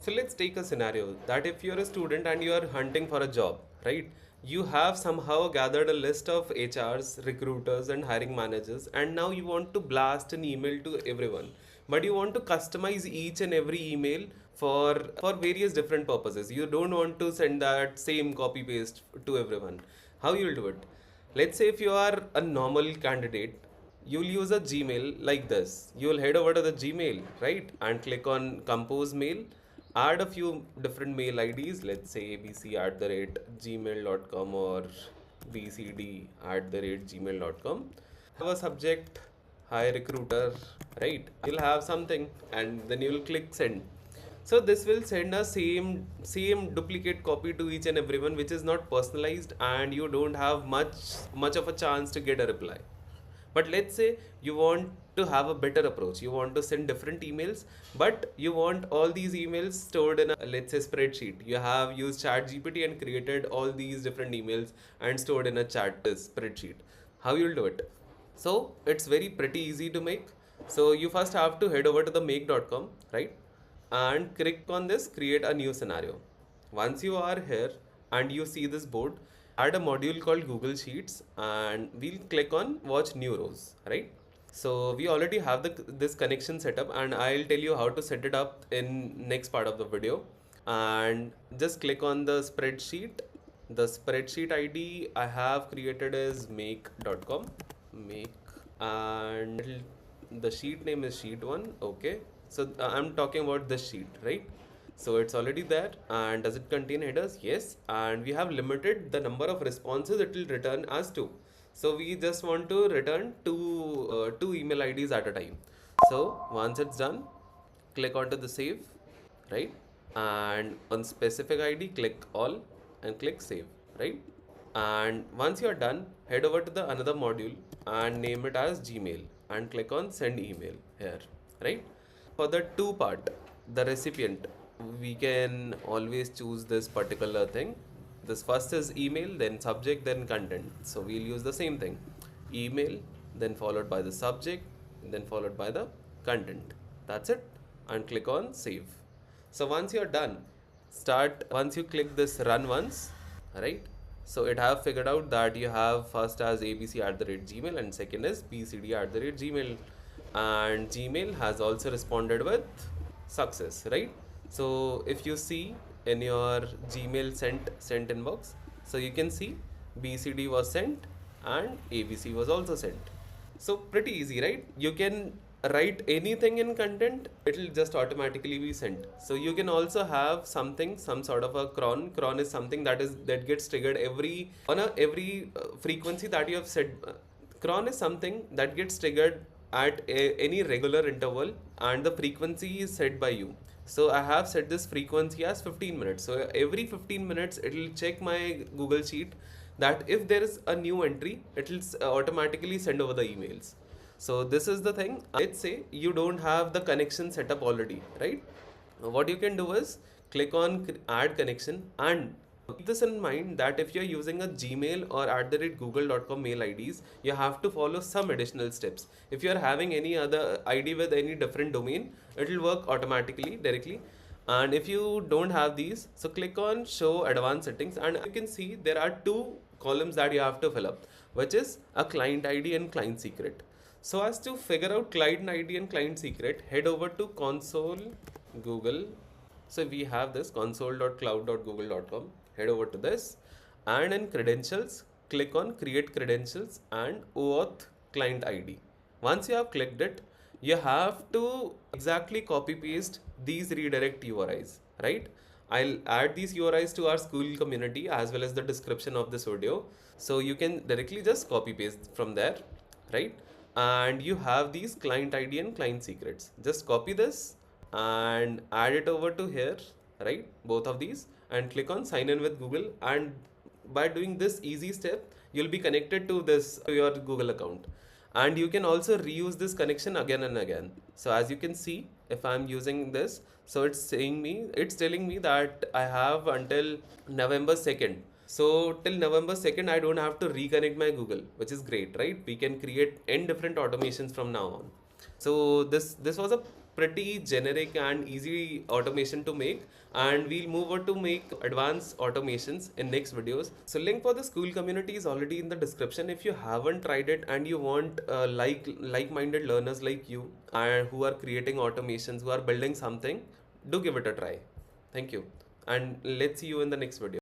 So let's take a scenario that if you're a student and you are hunting for a job, right? You have somehow gathered a list of HRs, recruiters, and hiring managers, and now you want to blast an email to everyone. But you want to customize each and every email for various different purposes. You don't want to send that same copy paste to everyone. How you'll do it? Let's say if you are a normal candidate, you'll use a Gmail like this. You'll head over to the Gmail, right? And click on compose mail, add a few different mail IDs, let's say abc at the rate gmail.com or bcd at the rate gmail.com. Have a subject, hi recruiter, right? You'll have something and then you'll click send. So this will send a same duplicate copy to each and everyone, which is not personalized, and you don't have much of a chance to get a reply. But let's say you want to have a better approach. You want to send different emails, but you want all these emails stored in a, let's say, spreadsheet. You have used ChatGPT and created all these different emails and stored in a chat spreadsheet. How you'll do it? So it's very pretty easy to make. So you first have to head over to the make.com, right? And click on this create a new scenario. Once you are here and you see this board, add a module called Google Sheets and we'll click on watch new rows, right? So we already have this connection set up, and I'll tell you how to set it up in next part of the video. And just click on the spreadsheet. The spreadsheet ID I have created is make.com, make, and the sheet name is sheet 1. Okay, so I'm talking about this sheet, right? So it's already there. And does it contain headers? Yes. And we have limited the number of responses it will return as 2. So we just want to return two email IDs at a time. So once it's done, click onto the save, right? And on specific ID, click all and click save, right? And once you're done, head over to the another module and name it as Gmail and click on send email here, right? For the two part, the recipient, we can always choose this particular thing. This first is email, then subject, then content. So we'll use the same thing, email, then followed by the subject, then followed by the content. That's it. And click on save. So once you're done, once you click this run once, right? So it have figured out that you have first as abc at the rate gmail and second is bcd at the rate gmail, and Gmail has also responded with success, right? So if you see in your Gmail sent inbox, so you can see BCD was sent and ABC was also sent. So pretty easy, right? You can write anything in content, it will just automatically be sent. So you can also have something, some sort of a cron is something that gets triggered every frequency that you have set. Cron is something that gets triggered at any regular interval, and the frequency is set by you. So I have set this frequency as 15 minutes. So every 15 minutes it will check my Google Sheet that if there is a new entry, it will automatically send over the emails. So this is the thing. Let's say you don't have the connection set up already, right? What you can do is click on add connection, and keep this in mind that if you're using a Gmail or at the rate google.com mail IDs, you have to follow some additional steps. If you're having any other ID with any different domain, it will work automatically directly. And if you don't have these, so click on show advanced settings, and you can see there are two columns that you have to fill up, which is a client ID and client secret. So as to figure out client ID and client secret, head over to console Google. So we have this console.cloud.google.com. Head over to this, and in credentials, click on create credentials and OAuth client ID. Once you have clicked it, you have to exactly copy paste these redirect URIs, right? I'll add these URIs to our Skool community as well as the description of this video. So you can directly just copy paste from there, right? And you have these client ID and client secrets. Just copy this and add it over to here, right? Both of these, and click on sign in with Google. And by doing this easy step, you'll be connected to your Google account. And you can also reuse this connection again and again. So as you can see, if I'm using this, so it's telling me that I have until November 2nd. So till November 2nd, I don't have to reconnect my Google, which is great, right? We can create n different automations from now on. So this was a pretty generic and easy automation to make, and we'll move on to make advanced automations in next videos. So link for the Skool community is already in the description. If you haven't tried it and you want like-minded learners like you and who are creating automations, who are building something, do give it a try. Thank you, and let's see you in the next video.